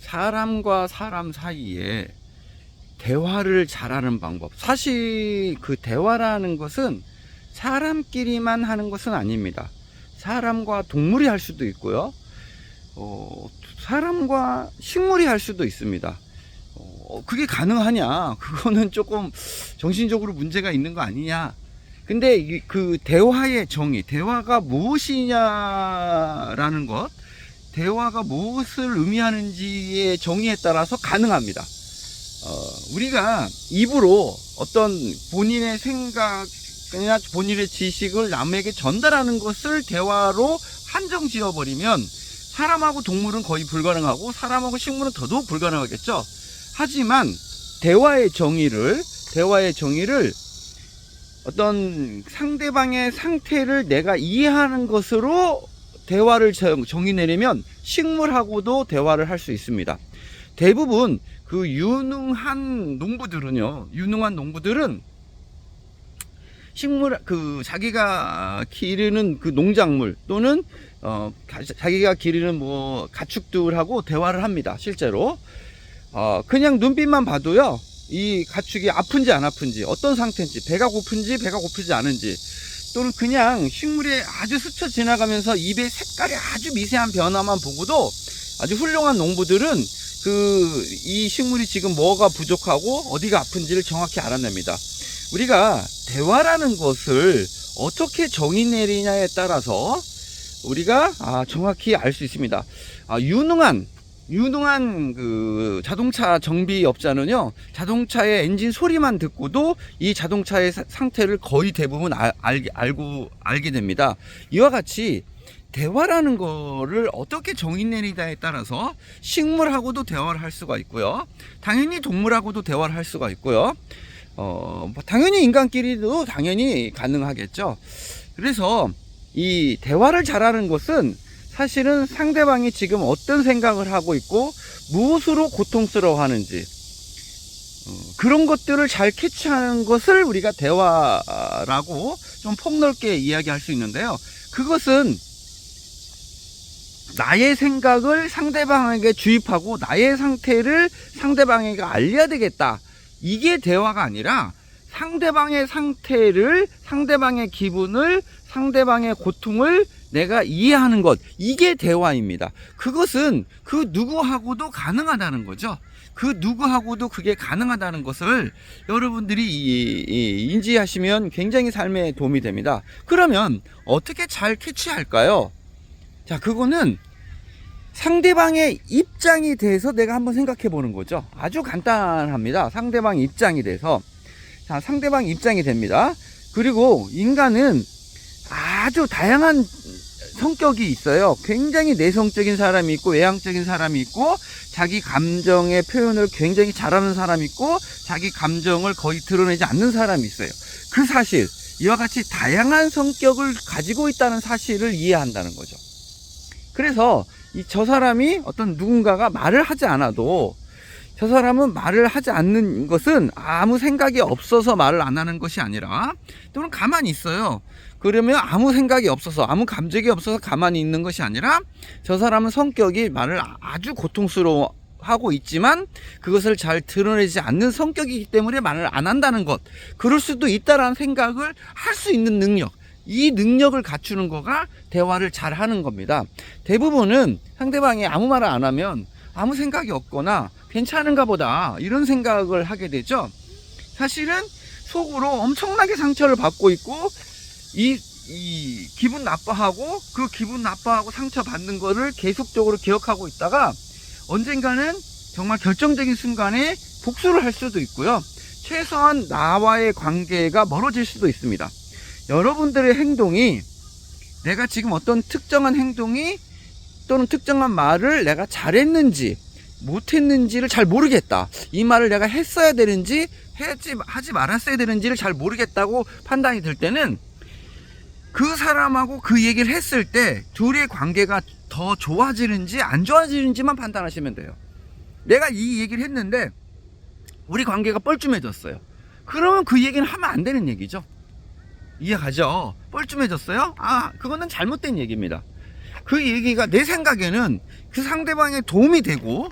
사람과 사람 사이에 대화를 잘하는 방법. 사실 그 대화라는 것은 사람끼리만 하는 것은 아닙니다. 사람과 동물이 할 수도 있고요. 사람과 식물이 할 수도 있습니다. 그게 가능하냐? 그거는 조금 정신적으로 문제가 있는 거 아니냐? 근데 그 대화의 정의, 대화가 무엇이냐라는 것, 대화가 무엇을 의미하는지의 정의에 따라서 가능합니다. 우리가 입으로 어떤 본인의 생각이나 본인의 지식을 남에게 전달하는 것을 대화로 한정 지어버리면 사람하고 동물은 거의 불가능하고 사람하고 식물은 더더욱 불가능하겠죠. 하지만 대화의 정의를 어떤 상대방의 상태를 내가 이해하는 것으로 대화를 정의 내리면 식물하고도 대화를 할 수 있습니다. 대부분 그 유능한 농부들은 식물, 자기가 기르는 그 농작물 또는 자기가 기르는 뭐 가축들하고 대화를 합니다. 실제로 그냥 눈빛만 봐도요, 이 가축이 아픈지 안 아픈지, 어떤 상태인지, 배가 고픈지 배가 고프지 않은지, 또는 그냥 식물이 아주 스쳐 지나가면서 잎의 색깔이 아주 미세한 변화만 보고도 아주 훌륭한 농부들은 이 식물이 지금 뭐가 부족하고 어디가 아픈지를 정확히 알아냅니다. 우리가 대화라는 것을 어떻게 정의 내리냐에 따라서 우리가 정확히 알 수 있습니다. 유능한 그 자동차 정비업자는요, 자동차의 엔진 소리만 듣고도 이 자동차의 상태를 거의 대부분 알게 됩니다. 이와 같이 대화라는 거를 어떻게 정의 내리냐에 따라서 식물하고도 대화를 할 수가 있고요, 당연히 동물하고도 대화를 할 수가 있고요, 당연히 인간끼리도 당연히 가능하겠죠. 그래서 이 대화를 잘하는 것은 사실은 상대방이 지금 어떤 생각을 하고 있고 무엇으로 고통스러워 하는지, 그런 것들을 잘 캐치하는 것을 우리가 대화라고 좀 폭넓게 이야기할 수 있는데요. 그것은 나의 생각을 상대방에게 주입하고 나의 상태를 상대방에게 알려야 되겠다, 이게 대화가 아니라 상대방의 상태를, 상대방의 기분을, 상대방의 고통을 내가 이해하는 것, 이게 대화입니다. 그것은 그 누구하고도 가능하다는 거죠. 그 누구하고도 그게 가능하다는 것을 여러분들이 인지하시면 굉장히 삶에 도움이 됩니다. 그러면 어떻게 잘 캐치할까요? 자, 그거는 상대방의 입장이 돼서 내가 한번 생각해 보는 거죠. 아주 간단합니다. 상대방 입장이 돼서. 자, 상대방 입장이 됩니다. 그리고 인간은 아주 다양한 성격이 있어요. 굉장히 내성적인 사람이 있고, 외향적인 사람이 있고, 자기 감정의 표현을 굉장히 잘하는 사람이 있고, 자기 감정을 거의 드러내지 않는 사람이 있어요. 그 사실, 이와 같이 다양한 성격을 가지고 있다는 사실을 이해한다는 거죠. 그래서 저 사람이 어떤 누군가가 말을 하지 않아도, 저 사람은 말을 하지 않는 것은 아무 생각이 없어서 말을 안 하는 것이 아니라, 또는 가만히 있어요. 그러면 아무 생각이 없어서, 아무 감정이 없어서 가만히 있는 것이 아니라, 저 사람은 성격이 말을 아주 고통스러워 하고 있지만 그것을 잘 드러내지 않는 성격이기 때문에 말을 안 한다는 것, 그럴 수도 있다라는 생각을 할 수 있는 능력, 이 능력을 갖추는 거가 대화를 잘 하는 겁니다. 대부분은 상대방이 아무 말을 안 하면 아무 생각이 없거나 괜찮은가 보다, 이런 생각을 하게 되죠. 사실은 속으로 엄청나게 상처를 받고 있고, 기분 나빠하고, 그 기분 나빠하고 상처 받는 거를 계속적으로 기억하고 있다가 언젠가는 정말 결정적인 순간에 복수를 할 수도 있고요, 최소한 나와의 관계가 멀어질 수도 있습니다. 여러분들의 행동이, 내가 지금 어떤 특정한 행동이 또는 특정한 말을 내가 잘했는지 못했는지를 잘 모르겠다, 이 말을 내가 했어야 되는지 하지 말았어야 되는지를 잘 모르겠다고 판단이 들 때는 그 사람하고 그 얘기를 했을 때 둘의 관계가 더 좋아지는지 안 좋아지는지만 판단하시면 돼요. 내가 이 얘기를 했는데 우리 관계가 뻘쭘해졌어요. 그러면 그 얘기는 하면 안 되는 얘기죠. 이해가죠? 뻘쭘해졌어요? 그거는 잘못된 얘기입니다. 그 얘기가 내 생각에는 그 상대방에 도움이 되고,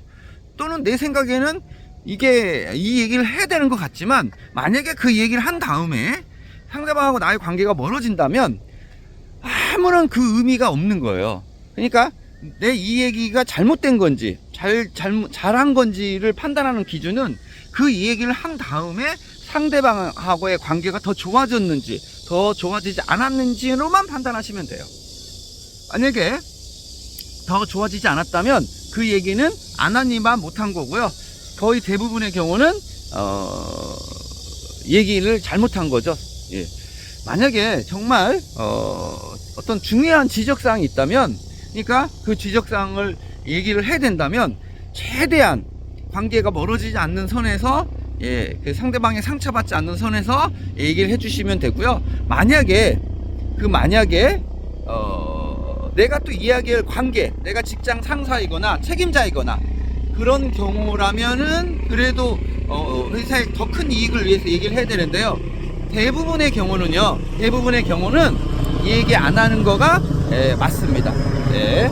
또는 내 생각에는 이게 이 얘기를 해야 되는 것 같지만, 만약에 그 얘기를 한 다음에 상대방하고 나의 관계가 멀어진다면 아무런 그 의미가 없는 거예요. 그러니까 내 이 얘기가 잘못된 건지 잘한 건지를 판단하는 기준은 그 이 얘기를 한 다음에 상대방하고의 관계가 더 좋아졌는지 더 좋아지지 않았는지로만 판단하시면 돼요. 만약에 더 좋아지지 않았다면 그 얘기는 안 하니만 못한 거고요. 거의 대부분의 경우는 얘기를 잘못한 거죠. 예. 만약에 정말 어떤 중요한 지적사항이 있다면, 그러니까 그 지적사항을 얘기를 해야 된다면 최대한 관계가 멀어지지 않는 선에서, 예, 그 상대방이 상처받지 않는 선에서 얘기를 해주시면 되고요. 만약에 내가 또 이야기할 관계, 내가 직장 상사이거나 책임자이거나 그런 경우라면은 그래도 회사의 더 큰 이익을 위해서 얘기를 해야 되는데요. 대부분의 경우는 이 얘기 안 하는 거가 맞습니다. 예.